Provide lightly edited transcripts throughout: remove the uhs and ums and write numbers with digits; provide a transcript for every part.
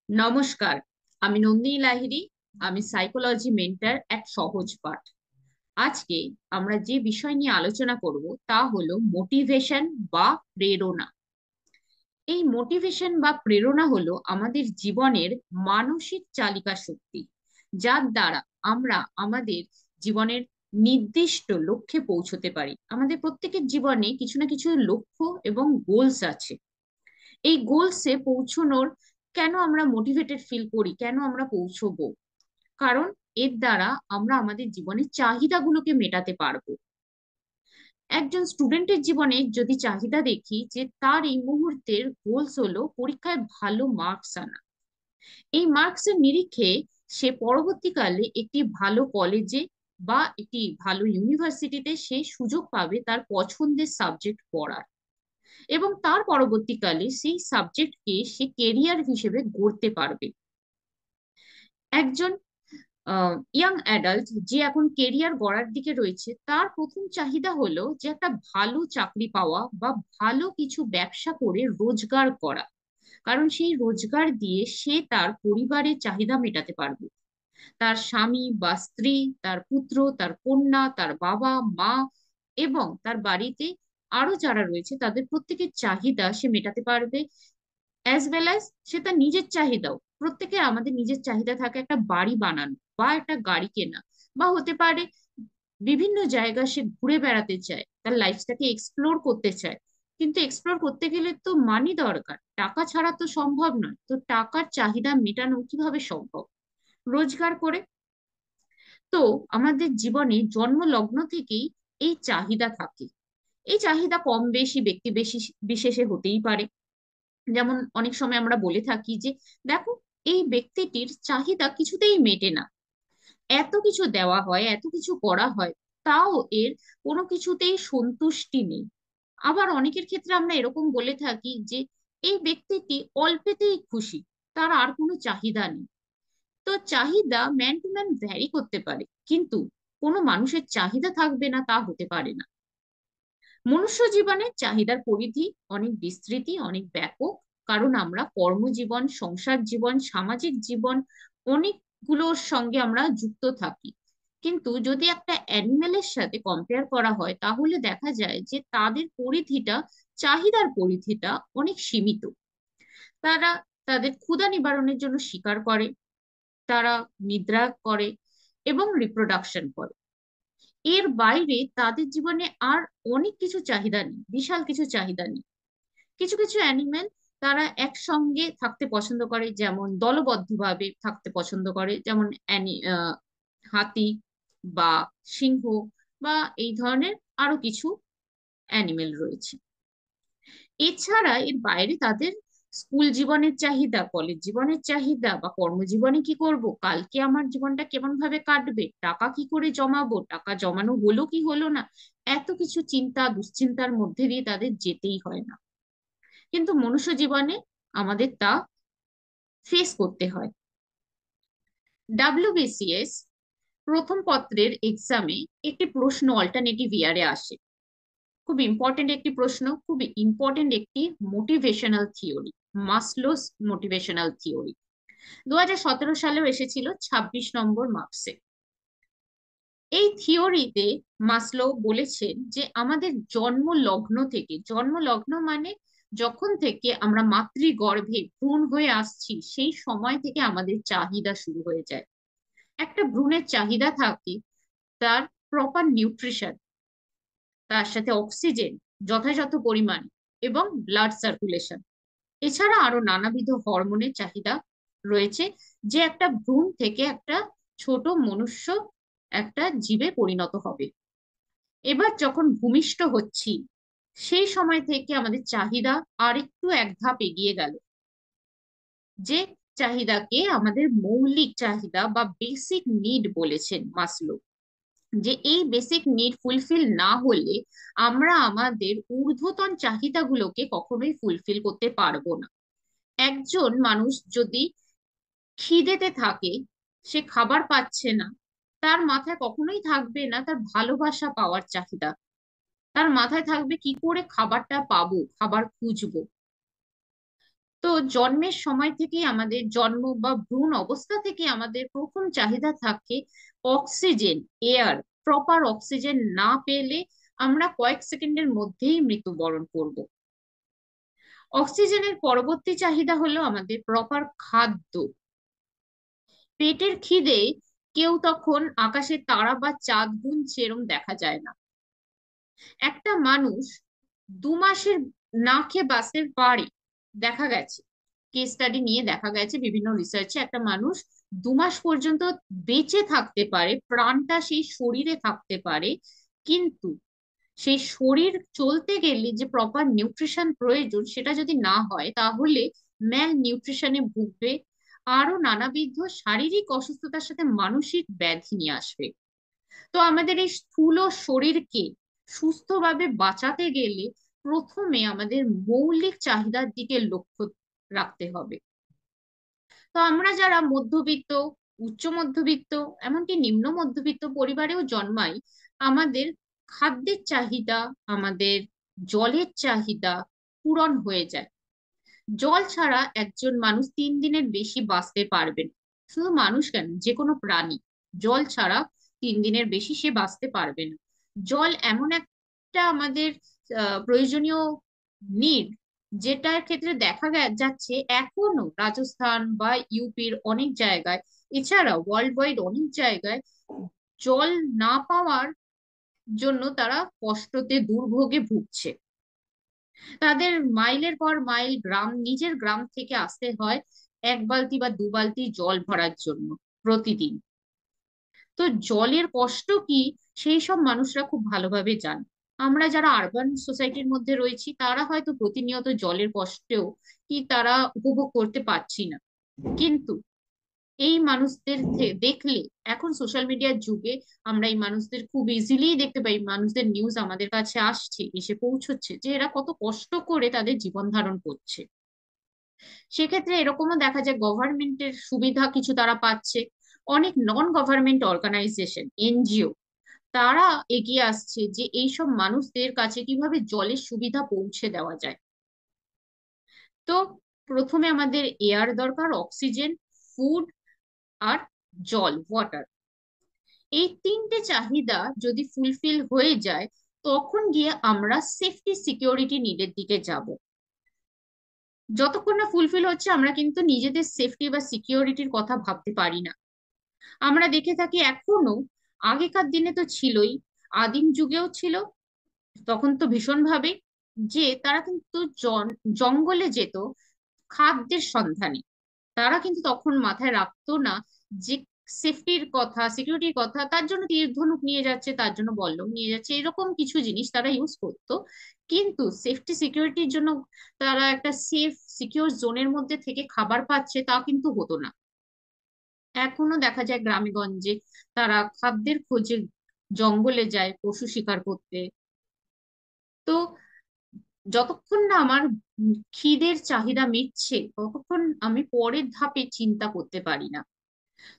নমস্কার। আমি নন্দিনী লাহিড়ী। আমি সাইকোলজি মেন্টর এক সহজ পাঠ। আজকে আমরা যে বিষয় নিয়ে আলোচনা করব তা হলো মোটিভেশন বা প্রেরণা। এই মোটিভেশন বা প্রেরণা হলো আমাদের জীবনের মানসিক চালিকা শক্তি, যার দ্বারা আমরা আমাদের জীবনের নির্দিষ্ট লক্ষ্যে পৌঁছতে পারি। আমাদের প্রত্যেকের জীবনে কিছু না কিছু লক্ষ্য এবং গোলস আছে। এই গোলসে পৌঁছানোর কেন আমরা মোটিভেটেড ফিল করি, কেন আমরা পৌঁছবো? কারণ এর দ্বারা আমরা আমাদের জীবনের চাহিদাগুলোকে মেটাতে পারবো। একজন স্টুডেন্টের জীবনে যদি চাহিদা দেখি যে তার এই মুহূর্তের গোলস হলো পরীক্ষায় ভালো মার্কস আনা, এই মার্কসের নিরিখে সে পরবর্তীকালে একটি ভালো কলেজে বা একটি ভালো ইউনিভার্সিটিতে সে সুযোগ পাবে তার পছন্দের সাবজেক্ট পড়ার, এবং তার পরবর্তীকালে সেই সাবজেক্টকে সে কেরিয়ার হিসেবে গড়তে পারবে। একজন ইয়াং অ্যাডাল্ট যে এখন কেরিয়ার গড়ার দিকে রয়েছে, তার প্রথম চাহিদা হলো যে একটা ভালো চাকরি পাওয়া বা ভালো কিছু ব্যবসা করে রোজগার করা, কারণ সেই রোজগার দিয়ে সে তার পরিবারের চাহিদা মেটাতে পারবে। তার স্বামী বা স্ত্রী, তার পুত্র, তার কন্যা, তার বাবা মা এবং তার বাড়িতে আরো যারা রয়েছে তাদের প্রত্যেকের চাহিদা সে মেটাতে পারবে। অ্যাজ ওয়েল অ্যাজ সে তার নিজের চাহিদাও, প্রত্যেকের আমাদের নিজের চাহিদা থাকে একটা বাড়ি বানানো বা একটা গাড়ি কেনা, বা হতে পারে বিভিন্ন জায়গা সে ঘুরে বেড়াতে চায়, তার লাইফটাকে এক্সপ্লোর করতে চায়। কিন্তু এক্সপ্লোর করতে গেলে তো মানি দরকার, টাকা ছাড়া তো সম্ভব নয়। তো টাকার চাহিদা মেটানো কিভাবে সম্ভব? রোজগার করে। তো আমাদের জীবনে জন্ম লগ্ন থেকেই এই চাহিদা থাকে। এই চাহিদা কম বেশি ব্যক্তি বেশি বিশেষে হতেই পারে। যেমন অনেক সময় আমরা বলে থাকি যে দেখো, এই ব্যক্তিটির চাহিদা কিছুতেই মেটে না, এত কিছু দেওয়া হয়, এত কিছু করা হয়, তাও এর কোনো কিছুতেই সন্তুষ্টি নেই। আবার অনেকের ক্ষেত্রে আমরা এরকম বলে থাকি যে এই ব্যক্তিটি অল্পেতেই খুশি, তার আর কোনো চাহিদা নেই। তো চাহিদা ম্যান টু ম্যান ভ্যারি করতে পারে, কিন্তু কোনো মানুষের চাহিদা থাকবে না তা হতে পারে না। মনুষ্য জীবনের চাহিদার পরিধি অনেক বিস্তৃতি, অনেক ব্যাপক। কারণ আমরা কর্মজীবন, সংসার জীবন, সামাজিক জীবন অনেকগুলোর সঙ্গে আমরা যুক্ত থাকি। কিন্তু যদি একটা অ্যানিমেলের সাথে কম্পেয়ার করা হয় তাহলে দেখা যায় যে তাদের পরিধিটা, চাহিদার পরিধিটা অনেক সীমিত। তারা তাদের ক্ষুধা নিবারণের জন্য শিকার করে, তারা নিদ্রা করে এবং রিপ্রোডাকশন করে। এর বাইরে তাদের জীবনে আর অনেক কিছু চাহিদা নেই, বিশাল কিছু চাহিদা নেই। কিছু কিছু অ্যানিমেল তারা একসঙ্গে থাকতে পছন্দ করে, যেমন দলবদ্ধভাবে থাকতে পছন্দ করে, যেমন হাতি বা সিংহ বা এই ধরনের আরো কিছু অ্যানিমেল রয়েছে। এছাড়া এর বাইরে তাদের স্কুল জীবনের চাহিদা, কলেজ জীবনের চাহিদা বা কর্মজীবনে কি করব, কালকে আমার জীবনটা কেমন ভাবে কাটবে, টাকা কি করে জমাবো, টাকা জমানো হলো কি হলো না, এত কিছু চিন্তা দুশ্চিন্তার মধ্যে দিয়ে তাদের যেতেই হয় না। কিন্তু মনুষ্য জীবনে আমাদের তা ফেস করতে হয়। ডাব্লিউবিসিএস প্রথম পত্রের এক্সামে একটি প্রশ্ন অল্টারনেটিভ ইয়ারে আসে। খুব ইম্পর্টেন্ট একটি প্রশ্ন, খুব ইম্পর্টেন্ট একটি মোটিভেশনাল থিওরি, মাসলোস মোটিভেশনাল থিওরি। 2017 সালেও এসেছিল 26 নম্বর মার্কসে। এই থিওরিতে মাসলো বলেছেন যে আমাদের জন্ম লগ্ন থেকে, জন্ম লগ্ন মানে যখন থেকে আমরা মাতৃগর্ভে ভ্রূণ হয়ে আসছি সেই সময় থেকে আমাদের চাহিদা শুরু হয়ে যায়। একটা ভ্রূণের চাহিদা থাকে তার প্রপার নিউট্রিশন, তার সাথে অক্সিজেন যথাযথ পরিমাণ এবং ব্লাড সার্কুলেশন। এছাড়া আরো নানাবিধ হরমোনের চাহিদা রয়েছে, যে একটা ভ্রূণ থেকে একটা ছোট মনুষ্য, একটা জীবে পরিণত হবে। এবার যখন ভূমিষ্ঠ হচ্ছি সেই সময় থেকে আমাদের চাহিদা আর একটু এক ধাপ এগিয়ে গেল, যে চাহিদাকে আমাদের মৌলিক চাহিদা বা বেসিক নিড বলেছেন মাসলো। যে এই বেসিক নিড ফুলফিল না হলে আমরা আমাদের ঊর্ধ্বতন চাহিদাগুলোকে কখনোই ফুলফিল করতে পারবো না। একজন মানুষ যদি খিদেতে থাকে, সে খাবার পাচ্ছে না, তার মাথায় কখনোই থাকবে না তার ভালোবাসা পাওয়ার চাহিদা, তার মাথায় থাকবে কি করে খাবারটা পাবো, খাবার খুঁজবো। তো জন্মের সময় থেকেই আমাদের জন্ম বা ভ্রূণ অবস্থা থেকে আমাদের প্রথম চাহিদা থাকে অক্সিজেন, এয়ার। প্রপার অক্সিজেন না পেলে আমরা কয়েক সেকেন্ডের মধ্যেই মৃত্যুবরণ করব। অক্সিজেনের পরবর্তী চাহিদা হলো আমাদের প্রপার খাদ্য। পেটের খিদে কেউ তখন আকাশে তারা বা চাঁদ গুনছে এরম দেখা যায় না। একটা মানুষ 2 মাসের না খেয়ে বাঁচতে পারে, দেখা গেছে। কেস স্টাডি নিয়ে দেখা গেছে বিভিন্ন রিসার্চে, একটা মানুষ 2 মাস পর্যন্ত বেঁচে থাকতে পারে, প্রাণটা সেই শরীরে থাকতে পারে। কিন্তু সেই শরীর চলতে গেলে যে প্রপার নিউট্রিশন প্রয়োজন সেটা যদি না হয় তাহলে ম্যাল নিউট্রিশনে ভুগবে, আরো নানাবিধ শারীরিক অসুস্থতার সাথে মানসিক ব্যাধি নিয়ে আসবে। তো আমাদের এই স্থূল শরীরকে সুস্থভাবে বাঁচাতে গেলে প্রথমে আমাদের মৌলিক চাহিদার দিকে লক্ষ্য রাখতে হবে। তো আমরা যারা মধ্যবিত্ত, উচ্চ মধ্যবিত্ত, এমনকি নিম্ন মধ্যবিত্ত পরিবারেও জন্মাই, আমাদের খাদ্যের চাহিদা, আমাদের জলের চাহিদা পূরণ হয়ে যায়। জল ছাড়া একজন মানুষ 3 দিনের বেশি বাঁচতে পারবে না। শুধু মানুষ কেন, যে কোনো প্রাণী জল ছাড়া 3 দিনের বেশি সে বাঁচতে পারবে না। জল এমন একটা আমাদের প্রয়োজনীয় নিড, যেটার ক্ষেত্রে দেখা যাচ্ছে এখনো রাজস্থান বা ইউপির অনেক জায়গায়, এছাড়া ওয়ার্ল্ড ওয়াইড অনেক জায়গায় জল না পাওয়ার জন্য তারা কষ্টতে দুর্ভোগে ভুগছে। তাদের মাইলের পর মাইল নিজের গ্রাম থেকে আসতে হয় 1 বালতি বা 2 বালতি জল ভরার জন্য প্রতিদিন। তো জলের কষ্ট কি সেই সব মানুষরা খুব ভালোভাবে জানে। আমরা যারা আরবান সোসাইটির মধ্যে রয়েছি তারা হয়তো প্রতিনিয়ত জলের কষ্টেও কি তারা উপভোগ করতে পারছি না। কিন্তু এই মানুষদের দেখলে, এখন সোশ্যাল মিডিয়ার যুগে আমরা এই মানুষদের খুব ইজিলি দেখতে পাই, মানুষদের নিউজ আমাদের কাছে আসছে, এসে পৌঁছচ্ছে যে এরা কত কষ্ট করে তাদের জীবন ধারণ করছে। সেক্ষেত্রে এরকমও দেখা যায় গভর্নমেন্টের সুবিধা কিছু তারা পাচ্ছে। অনেক নন গভর্নমেন্ট অর্গানাইজেশন, এনজিও, তারা এগিয়ে আসছে যে এইসব মানুষদের কাছে কিভাবে জলের সুবিধা পৌঁছে দেওয়া যায়। তো প্রথমে আমাদের এয়ার দরকার, অক্সিজেন, ফুড আর জল, ওয়াটার। এই 3টে চাহিদা যদি ফুলফিল হয়ে যায় তখন গিয়ে আমরা সেফটি সিকিউরিটি নিডের দিকে যাব। যতক্ষণ না ফুলফিল হচ্ছে আমরা কিন্তু নিজেদের সেফটি বা সিকিউরিটির কথা ভাবতে পারি না। আমরা দেখে থাকি এখনো, আগেকার দিনে তো ছিলই, আদিম যুগেও ছিল, তখন তো ভীষণ ভাবে যে তারা কিন্তু জঙ্গলে যেত খাদ্যের সন্ধানে। তারা কিন্তু তখন মাথায় রাখতো না যে সেফটির কথা, সিকিউরিটির কথা, তার জন্য তীর ধনুক নিয়ে যাচ্ছে, তার জন্য বল্লম নিয়ে যাচ্ছে, এরকম কিছু জিনিস তারা ইউজ করতো। কিন্তু সেফটি সিকিউরিটির জন্য তারা একটা সেফ সিকিউর জোনের মধ্যে থেকে খাবার পাচ্ছে তা কিন্তু হতো না। এখনো দেখা যায় গ্রামে গঞ্জে তারা খাদ্যের খোঁজে জঙ্গলে যায় পশু শিকার করতে। তো যতক্ষণ না আমার খিদের চাহিদা মিটছে ততক্ষণ আমি পরের ধাপে চিন্তা করতে পারি না।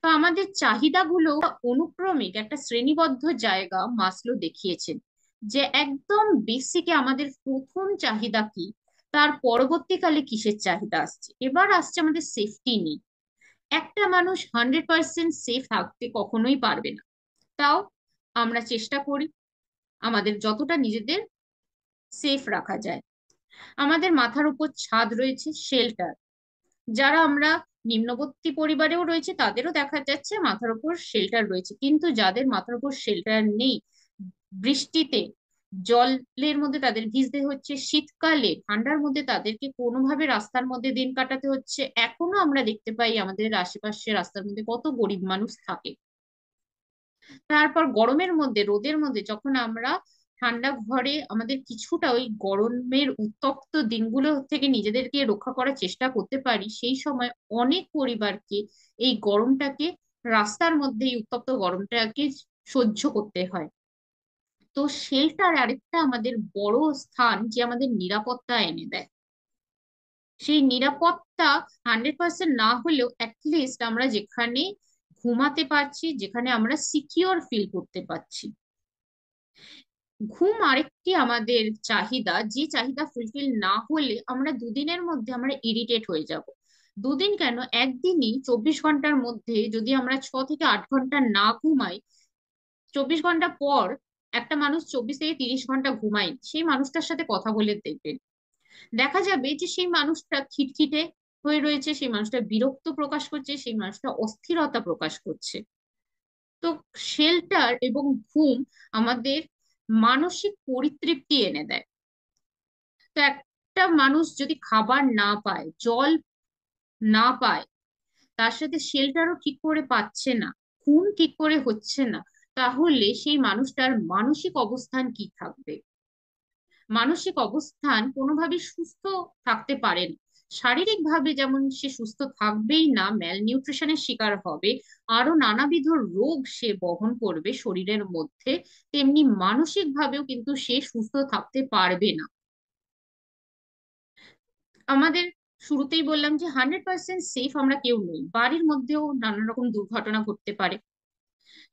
তো আমাদের চাহিদাগুলো অনুক্রমিক একটা শ্রেণীবদ্ধ জায়গা মাসলো দেখিয়েছেন, যে একদম বেসিকে আমাদের প্রথম চাহিদা কি, তার পরবর্তীকালে কিসের চাহিদা আসছে, এবার আসছে আমাদের সেফটি নিয়ে। একটা মানুষ 100% সেফ থাকতে কখনোই পারবে না। তাও আমরা চেষ্টা করি আমাদের যতটা নিজেদের সেফ রাখা যায়। আমাদের মাথার উপর ছাদ রয়েছে, শেল্টার। যারা আমরা নিম্নবর্তী পরিবারেও রয়েছে তাদেরও দেখা যাচ্ছে মাথার উপর শেল্টার রয়েছে, কিন্তু যাদের মাথার উপর শেল্টার নেই, বৃষ্টিতে জলের মধ্যে তাদের ভিজতে হচ্ছে, শীতকালে ঠান্ডার মধ্যে তাদেরকে কোনোভাবে রাস্তার মধ্যে দিন কাটাতে হচ্ছে, এখনো আমরা দেখতে পাই আমাদের আশেপাশে রাস্তার মধ্যে কত গরিব মানুষ থাকে। তারপর গরমের মধ্যে, রোদের মধ্যে যখন আমরা ঠান্ডা ঘরে আমাদের কিছুটা ওই গরমের উত্তপ্ত দিনগুলো থেকে নিজেদেরকে রক্ষা করার চেষ্টা করতে পারি, সেই সময় অনেক পরিবারকে এই গরমটাকে, রাস্তার মধ্যে এই উত্তপ্ত গরমটাকে সহ্য করতে হয়। তো শেল্টার আরেকটা আমাদের বড় স্থান যে আমাদের নিরাপত্তা এনে দেয়। সেই নিরাপত্তা 100% না হলেও অ্যাটলিস্ট আমরা যেখানে ঘুমাতে পারছি, যেখানে আমরা সিকিওর ফিল করতে পারছি। ঘুম আরেকটি আমাদের চাহিদা, যে চাহিদা ফুলফিল না হলে আমরা দুদিনের মধ্যে আমরা ইরিটেট হয়ে যাব। দুদিন কেন, একদিনই 24 ঘন্টার মধ্যে যদি আমরা 6 থেকে 8 ঘন্টা না ঘুমাই, 24 ঘন্টা পর একটা মানুষ 24 থেকে 30 ঘন্টা ঘুমায়, সেই মানুষটার সাথে কথা বলে দেখবেন, দেখা যাবে যে সেই মানুষটা খিটখিটে হয়ে রয়েছে, সেই মানুষটা বিরক্ত প্রকাশ করছে, সেই মানুষটা অস্থিরতা প্রকাশ করছে। তো শেল্টার এবং ঘুম আমাদের মানসিক পরিতৃপ্তি এনে দেয়। তো একটা মানুষ যদি খাবার না পায়, জল না পায়, তার সাথে শেল্টারও ঠিক করে পাচ্ছে না, ঘুম ঠিক করে হচ্ছে না, তাহলে সেই মানুষটার মানসিক অবস্থান কি থাকবে? মানসিক অবস্থান কোনোভাবেই সুস্থ থাকতে পারে না। শারীরিক ভাবে যেমন সে সুস্থ থাকবেই না, ম্যাল নিউট্রিশনের শিকার হবে, আরো নানাবিধ রোগ সে বহন করবে শরীরের মধ্যে, তেমনি মানসিক ভাবেও কিন্তু সে সুস্থ থাকতে পারবে না। আমাদের শুরুতেই বললাম যে 100% সেফ আমরা কেউ নই, বাড়ির মধ্যেও নানা রকম দুর্ঘটনা ঘটতে পারে।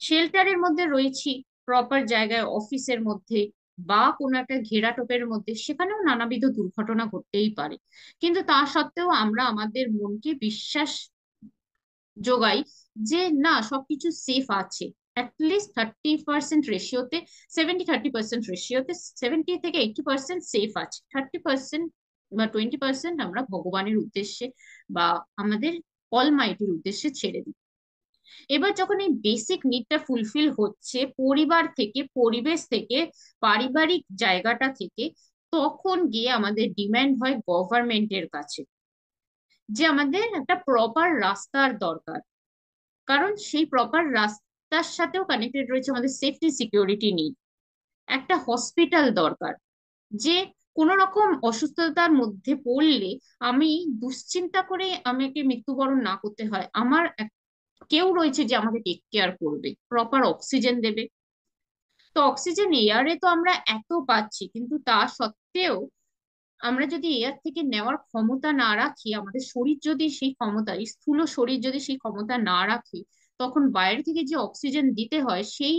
শেল্টারের মধ্যে রয়েছি, প্রপার জায়গায়, অফিসের মধ্যে বা কোনো একটা ঘেরাটোপের মধ্যে, সেখানেও নানাবিধ দুর্ঘটনা ঘটতেই পারে। কিন্তু তা সত্ত্বেও আমরা আমাদের মনকে বিশ্বাস যোগাই যে না, সবকিছু সেফ আছে। অ্যাটলিস্ট 30% রেশিওতে, 70-30% রেশিওতে 70 থেকে 80% সেফ আছে, 30% বা 20% আমরা ভগবানের উদ্দেশ্যে বা আমাদের অলমাইটির উদ্দেশ্যে ছেড়ে দিই। এবার যখন এই বেসিক নিডটা ফুলফিল হচ্ছে পরিবার থেকে, পরিবেশ থেকে, পারিবারিক জায়গাটা থেকে, তখন গিয়ে আমাদের ডিমান্ড হয় গভর্নমেন্টের কাছে যে আমাদের একটা প্রপার রাস্তার দরকার। কারণ সেই প্রপার রাস্তার সাথেও কানেক্টেড রয়েছে আমাদের সেফটি সিকিউরিটি নিড। একটা হসপিটাল দরকার, যে কোনো রকম অসুস্থতার মধ্যে পড়লে আমি দুশ্চিন্তা করে আমাকে মৃত্যুবরণ না করতে হয়, আমার কেউ রয়েছে যে আমাকে টেক কেয়ার করবে, প্রপার অক্সিজেন দেবে। তো অক্সিজেন এয়ারে তো আমরা এত পাচ্ছি, কিন্তু তা সত্ত্বেও আমরা যদি এয়ার থেকে নেওয়ার ক্ষমতা না রাখি, আমাদের শরীর যদি সেই ক্ষমতা, এই স্থূল শরীর যদি সেই ক্ষমতা না রাখে, তখন বাইরে থেকে যে অক্সিজেন দিতে হয় সেই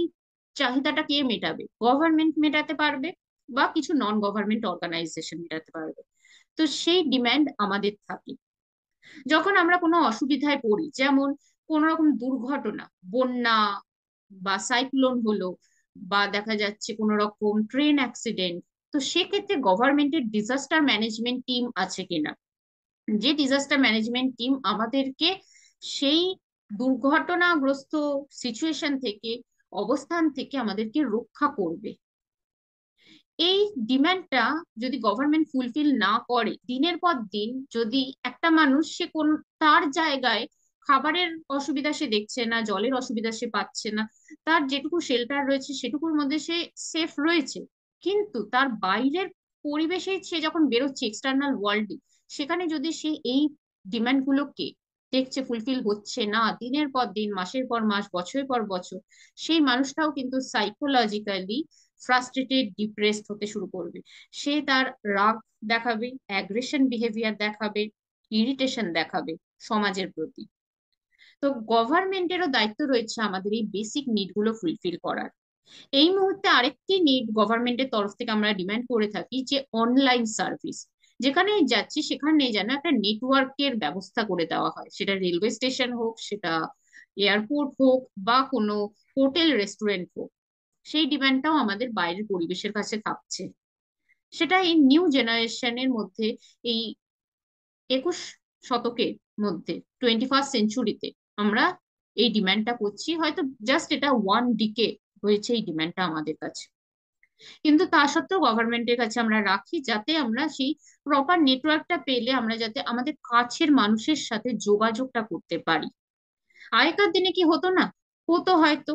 চাহিদাটা কে মেটাবে? গভর্নমেন্ট মেটাতে পারবে বা কিছু নন গভর্নমেন্ট অর্গানাইজেশন মেটাতে পারবে। তো সেই ডিমান্ড আমাদের থাকে। যখন আমরা কোনো অসুবিধায় পড়ি, যেমন কোনো রকম দুর্ঘটনা, বন্যা বা সাইক্লোন হলো, বা দেখা যাচ্ছে কোনো রকম ট্রেন অ্যাক্সিডেন্ট, তো সেক্ষেত্রে গভর্নমেন্টের ডিজাস্টার ম্যানেজমেন্ট টিম আছে কিনা, যে ডিজাস্টার ম্যানেজমেন্ট টিম আমাদেরকে সেই দুর্ঘটনাগ্রস্ত সিচুয়েশন থেকে, অবস্থান থেকে আমাদেরকে রক্ষা করবে। এই ডিমান্ডটা যদি গভর্নমেন্ট ফুলফিল না করে, দিনের পর দিন যদি একটা মানুষ সে কোন, তার জায়গায় খাবারের অসুবিধা সে দেখছে না, জলের অসুবিধা সে পাচ্ছে না, তার যেটুকু শেল্টার রয়েছে সেটুকুর মধ্যে সে সেফ রয়েছে, কিন্তু তার বাইরের পরিবেশে সে যখন বেরোচ্ছে এক্সটার্নাল ওয়ার্ল্ডে, সেখানে যদি সে এই ডিমান্ড গুলোকে দেখছে ফুলফিল হচ্ছে না দিনের পর দিন, মাসের পর মাস, বছরের পর বছর, সেই মানুষটাও কিন্তু সাইকোলজিক্যালি ফ্রাস্ট্রেটেড, ডিপ্রেসড হতে শুরু করবে। সে তার রাগ দেখাবে, অ্যাগ্রেশন বিহেভিয়ার দেখাবে, ইরিটেশন দেখাবে সমাজের প্রতি। তো গভর্নমেন্টেরও দায়িত্ব রয়েছে আমাদের এই বেসিক নিড গুলো ফুলফিল করার। এই মুহূর্তে আরেকটি নিড গভর্নমেন্টের তরফ থেকে আমরা ডিমান্ড করে থাকি, যে অনলাইন সার্ভিস, যেখানে যাচ্ছি সেখানে যেন একটা নেটওয়ার্কের ব্যবস্থা করে দেওয়া হয়, সেটা রেলওয়ে স্টেশন হোক, সেটা এয়ারপোর্ট হোক, বা কোনো হোটেল রেস্টুরেন্ট হোক। সেই ডিমান্ডটাও আমাদের বাইরের পরিবেশের কাছে থাকছে। সেটা এই নিউ জেনারেশনের মধ্যে, এই 21 শতকের মধ্যে, 21st সেঞ্চুরিতে আমরা এই ডিমান্ডটা করছি। হয়তো জাস্ট এটা 1 ডিকে হয়েছে এই ডিমান্ডটা আমাদের কাছে, কিন্তু তা সত্ত্বেও গভর্নমেন্টের কাছে আমরা রাখি, যাতে আমরা সেই প্রপার নেটওয়ার্কটা পেলে আমরা যাতে আমাদের কাছের মানুষের সাথে যোগাযোগটা করতে পারি। আগেকার দিনে কি হতো না, হতো হয়তো,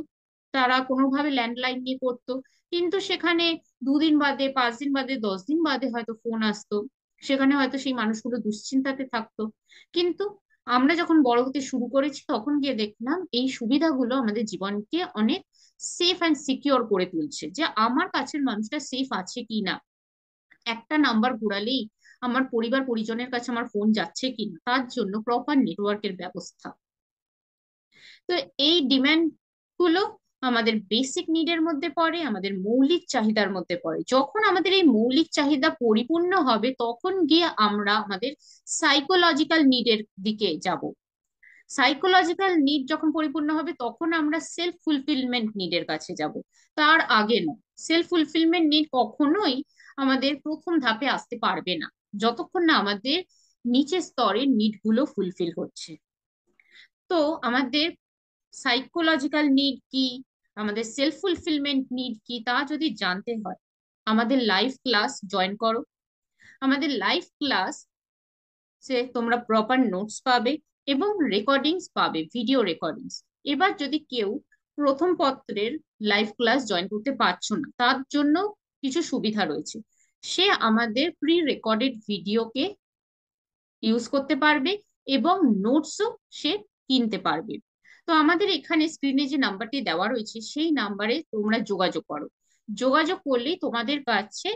তারা কোনোভাবে ল্যান্ডলাইন নিয়ে করতো, কিন্তু সেখানে 2 দিন বাদে, 5 দিন বাদে, 10 দিন বাদে হয়তো ফোন আসতো, সেখানে হয়তো সেই মানুষগুলো দুশ্চিন্তাতে থাকতো। কিন্তু আমরা যখন বড় হতে শুরু করেছি, তখন গিয়ে দেখলাম এই সুবিধাগুলো আমাদের জীবনকে অনেক সেফ অ্যান্ড সিকিওর করে তুলছে, যে আমার কাছের মানুষটা সেফ আছে কি না, একটা নাম্বার ঘোরালেই আমার পরিবার পরিজনের কাছে আমার ফোন যাচ্ছে কিনা, তার জন্য প্রপার নেটওয়ার্কের ব্যবস্থা। তো এই ডিমান্ড গুলো আমাদের বেসিক নিডের মধ্যে পড়ে, আমাদের মৌলিক চাহিদার মধ্যে পড়ে। যখন আমাদের এই মৌলিক চাহিদা পরিপূর্ণ হবে তখন গিয়ে আমরা আমাদের সাইকোলজিক্যাল নিডের দিকে যাব। সাইকোলজিক্যাল নিড যখন পরিপূর্ণ হবে তখন আমরা সেলফ ফুলফিলমেন্ট নিডের কাছে যাব, তার আগে নয়। সেলফ ফুলফিলমেন্ট নিড কখনোই আমাদের প্রথম ধাপে আসতে পারবে না যতক্ষণ না আমাদের নিচের স্তরের নিড গুলো ফুলফিল হচ্ছে। তো আমাদের সাইকোলজিক্যাল নিড কি, আমাদের সেলফ ফুলফিলমেন্ট নিড কি, তা যদি জানতে হয় আমাদের লাইভ ক্লাস জয়েন করো। আমাদের লাইভ ক্লাস সে তোমরা প্রপার নোটস পাবে এবং রেকর্ডিংস পাবে, ভিডিও রেকর্ডিংস। এবার যদি কেউ প্রথম পত্রের লাইভ ক্লাস জয়েন করতে পারছো না, তার জন্য কিছু সুবিধা রয়েছে। সে আমাদের প্রি রেকর্ডেড ভিডিওকে ইউজ করতে পারবে এবং নোটসও সে কিনতে পারবে। তো আমাদের এখানে স্ক্রিনে যে নাম্বারটি দেওয়া রয়েছে সেই নাম্বারে তোমরা যোগাযোগ করো। যোগাযোগ করলেই তোমাদের কাছে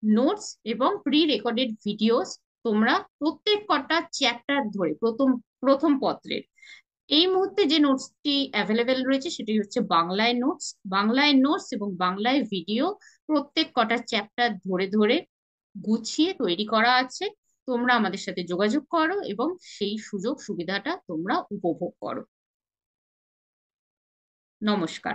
নোটস এবং প্রি রেকর্ডেড ভিডিওস তোমরা প্রত্যেক কটা চ্যাপ্টার ধরে প্রথম প্রথম পত্রের এই মুহূর্তে যে নোটসটি অ্যাভেলেবেল রয়েছে সেটি হচ্ছে বাংলায় নোটস। বাংলায় নোটস এবং বাংলায় ভিডিও প্রত্যেক কটা চ্যাপ্টার ধরে ধরে গুছিয়ে তৈরি করা আছে। তোমরা আমাদের সাথে যোগাযোগ করো এবং সেই সুযোগ সুবিধাটা তোমরা উপভোগ করো। নমস্কার।